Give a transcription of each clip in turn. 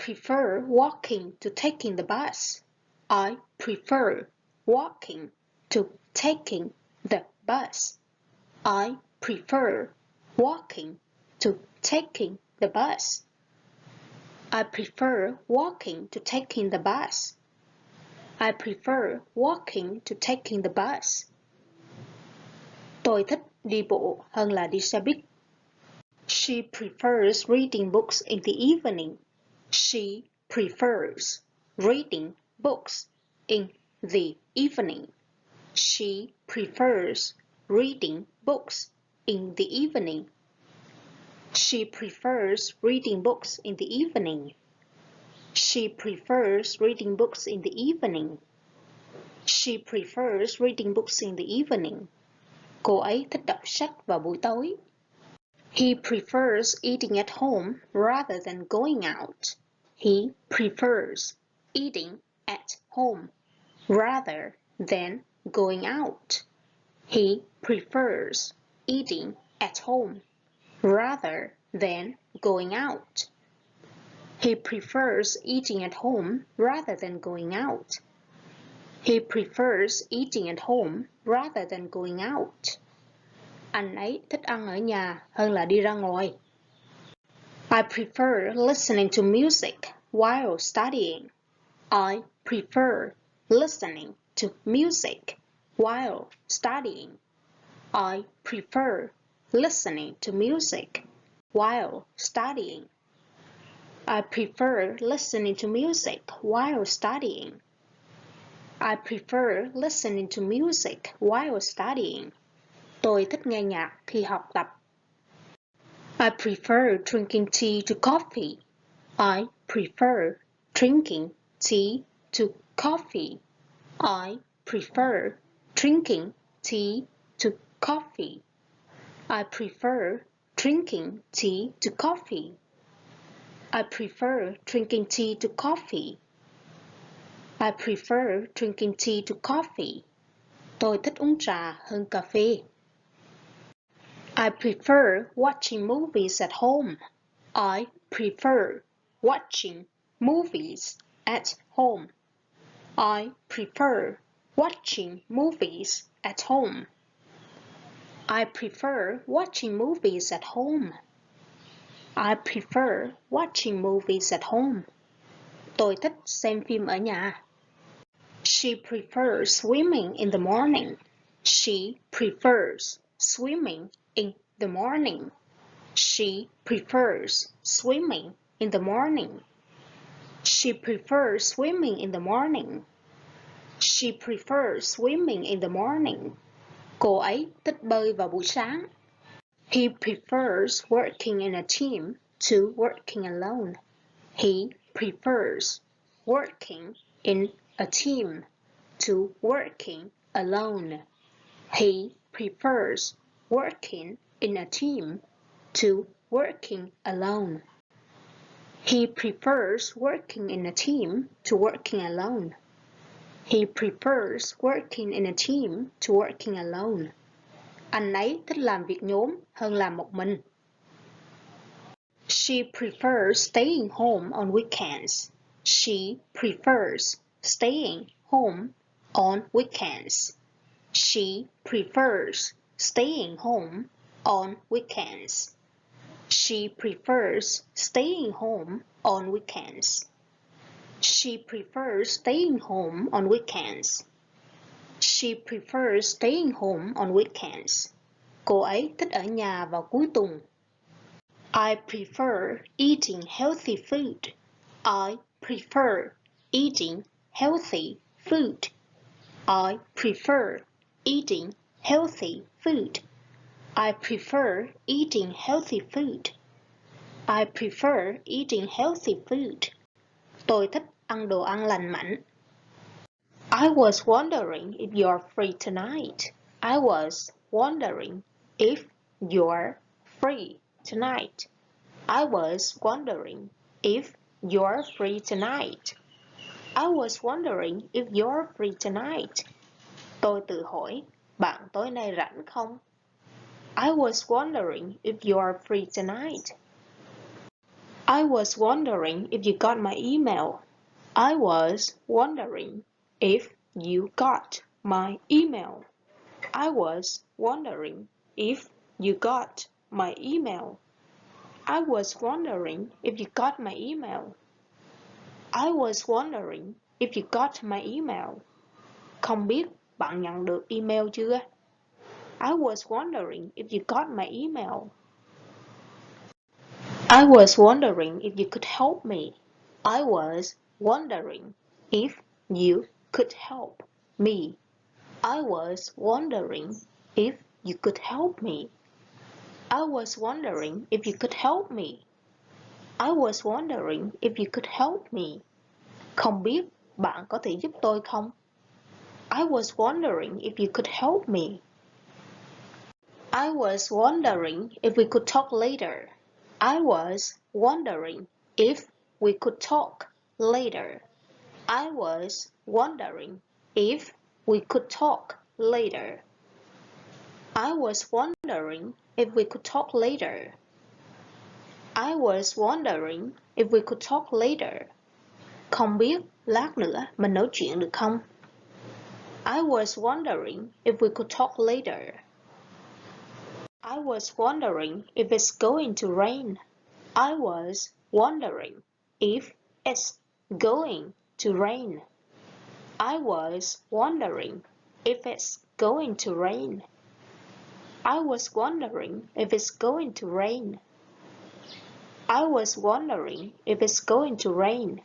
prefer walking to taking the bus. I prefer walking to taking the bus. I prefer walking to taking the bus. I prefer walking to taking the bus. I prefer walking to taking the bus. Tôi thích đi bộ hơn là đi xe buýt. She prefers reading books in the evening. She prefers reading books in the evening. She prefers reading books in the evening. She prefers reading books in the evening. She prefers reading books in the evening. She prefers reading books in the evening. Cô ấy thích đọc sách vào buổi tối. He prefers eating at home rather than going out. He prefers eating at home rather than going out. He prefers eating at home rather than going out. He prefers eating at home rather than going out. He prefers eating at home rather than going out. Anh ấy thích ăn ở nhà hơn là đi ra ngoài. I prefer listening to music while studying. I prefer listening to music while studying. I prefer listening to music while studying. I prefer listening to music while studying. I prefer listening to music while studying. Tôi thích nghe nhạc khi học tập. I prefer drinking tea to coffee. I prefer drinking tea to coffee. I prefer drinking tea to coffee. I prefer drinking tea to coffee. I prefer drinking tea to coffee. I prefer drinking tea to coffee. Tôi thích uống trà hơn cà phê. I prefer watching movies at home. I prefer watching movies at home. I prefer watching movies at home. I prefer watching movies at home. I prefer watching movies at home. Tôi thích xem phim ở nhà. She prefers swimming in the morning. She prefers swimming in the morning. She prefers swimming in the morning. She prefers swimming in the morning. She prefers swimming in the morning. Cô ấy thích bơi vào buổi sáng. He prefers working in a team to working alone. He prefers working in a team to working alone. He prefers working in a team to working alone. He prefers working in a team to working alone. He prefers working in a team to working alone. Anh ấy thích làm việc nhóm hơn làm một mình. She prefers staying home on weekends. She prefers staying home on weekends. She prefers staying home on weekends. She prefers staying home on weekends. She prefers staying home on weekends. She prefers staying home on weekends. Cô ấy thích ở nhà vào cuối tuần. I prefer eating healthy food. I prefer eating healthy food. I prefer eating healthy food. I prefer eating healthy food. I prefer eating healthy food. Tôi thích ăn đồ ăn lành mạnh. I was wondering if you're free tonight. I was wondering if you're free tonight. I was wondering if you're free tonight. I was wondering if you're free tonight. Tôi tự hỏi, bạn tối nay rảnh không? I was wondering if you're free tonight. I was wondering if you got my email. I was wondering if you got my email. I was wondering if you got my email. I was wondering if you got my email. I was wondering if you got my email. Không biết bạn nhận được email chưa? I was wondering if you got my email. I was wondering if you could help me. I was wondering if you could help me. I was wondering if you could help me. I was wondering if you could help me. I was wondering if you could help me. Không biết bạn có thể giúp tôi không? I was wondering if you could help me. I was wondering if we could talk later. I was wondering if we could talk later. I was wondering if we could talk later. I was wondering if we could talk later. I was wondering if we could talk later. Không biết lát nữa mình nói chuyện được không? I was wondering if we could talk later. I was wondering if it's going to rain. I was wondering if it's going to rain. I was wondering if it's going to rain. I was wondering if it's going to rain. I was wondering if it's going to rain.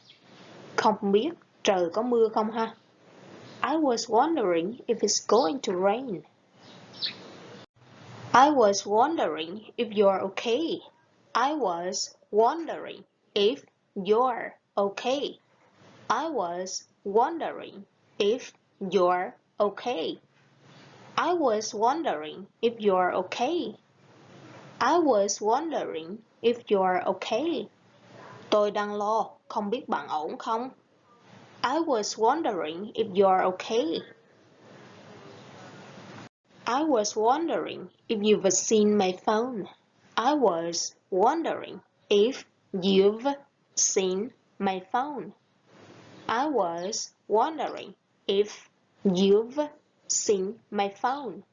Không biết trời có mưa không ha? I was wondering if it's going to rain. I was wondering if you're okay. I was wondering if you're okay. I was wondering if you're okay. I was wondering if you're okay. I was wondering if you're okay. Tôi đang lo, không biết bạn ổn không? I was wondering if you're okay. I was wondering if you've seen my phone. I was wondering if you've seen my phone. I was wondering if you've seen my phone.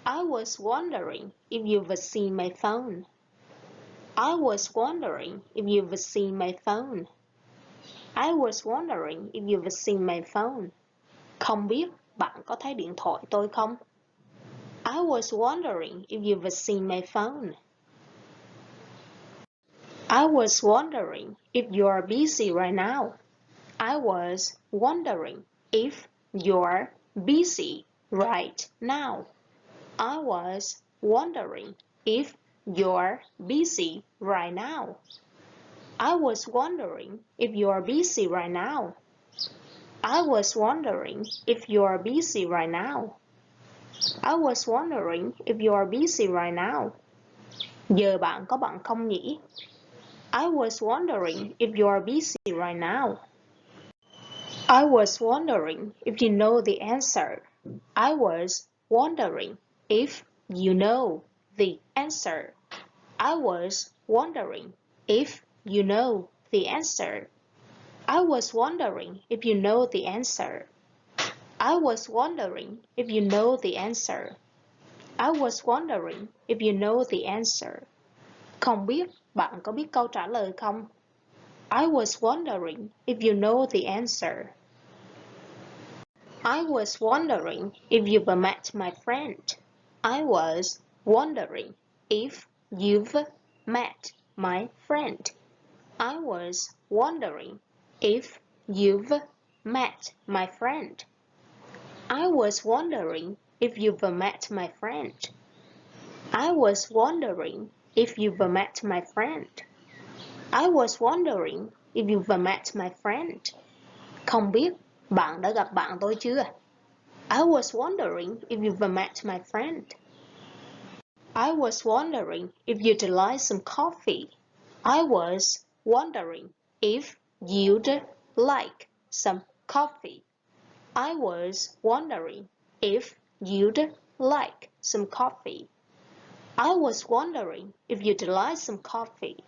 I was wondering if you've seen my phone. I was wondering if you've seen my phone. I was wondering if you've seen my phone. Không biết bạn có thấy điện thoại tôi không? I was wondering if you've seen my phone. I was wondering if you're busy right now. I was wondering if you're busy right now. I was wondering if you're busy right now. I was wondering if you're busy right now. I was wondering if you're busy right now. I was wondering if you're busy right now. Giờ bạn có bận không nhỉ? I was wondering if you're busy right now. I was wondering if you know the answer. I was wondering if you know the answer. I was wondering if you know the answer. I was wondering if you know the answer. I was wondering if you know the answer. I was wondering if you know the answer. Không biết bạn có biết câu trả lời không? I was wondering if you know the answer. I was wondering if you've met my friend. I was wondering if you've met my friend. I was wondering if you've met my friend. I was wondering if you've met my friend. I was wondering if you've met my friend. I was wondering if you've met my friend. Không biết bạn đã gặp bạn tôi chưa? I was wondering if you've met my friend. I was wondering if you'd like some coffee. I was wondering if you'd like some coffee. I was wondering if you'd like some coffee. I was wondering if you'd like some coffee.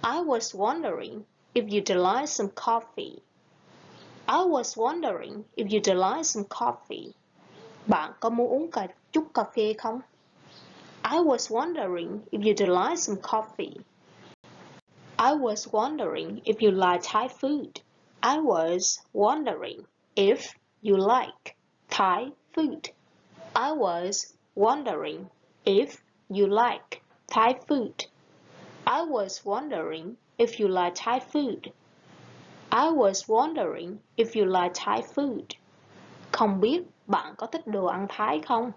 I was wondering if you'd like some coffee. I was wondering if you'd like some coffee. Bạn có muốn uống chút cà phê không? I was wondering if you'd like some coffee. I was wondering if you like Thai food. I was wondering if you like Thai food. I was wondering if you like Thai food. I was wondering if you like Thai food. I was wondering if you like Thai food. Không biết bạn có thích đồ ăn Thái không?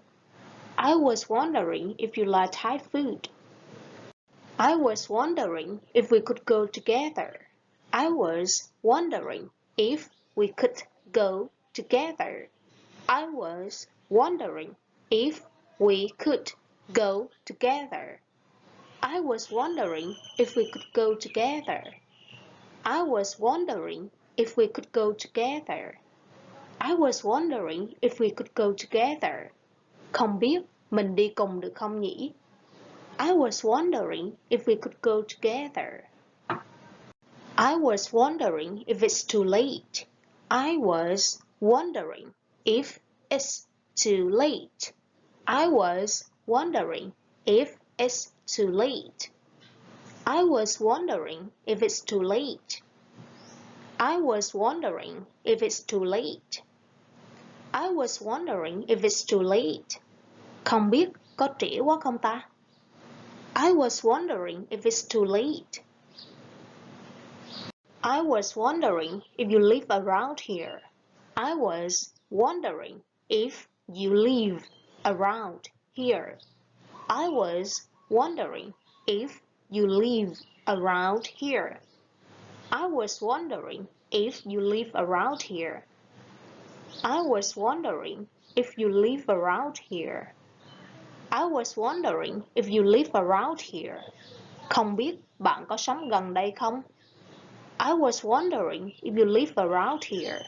I was wondering if you like Thai food. I was wondering if we could go together. I was wondering if we could go together. I was wondering if we could go together. I was wondering if we could go together. I was wondering if we could go together. I was wondering if we could go together. Không biết mình đi cùng được không nhỉ? I was wondering if we could go together. I was wondering if it's too late. I was wondering if it's too late. I was wondering if it's too late. I was wondering if it's too late. I was wondering if it's too late. I was wondering if it's too late. Không biết có trễ quá không ta? I was wondering if it's too late. I was wondering if you live around here. I was wondering if you live around here. I was wondering if you live around here. I was wondering if you live around here. I was wondering if you live around here. I was wondering if you live around here. Không biết bạn có sống gần đây không? I was wondering if you live around here.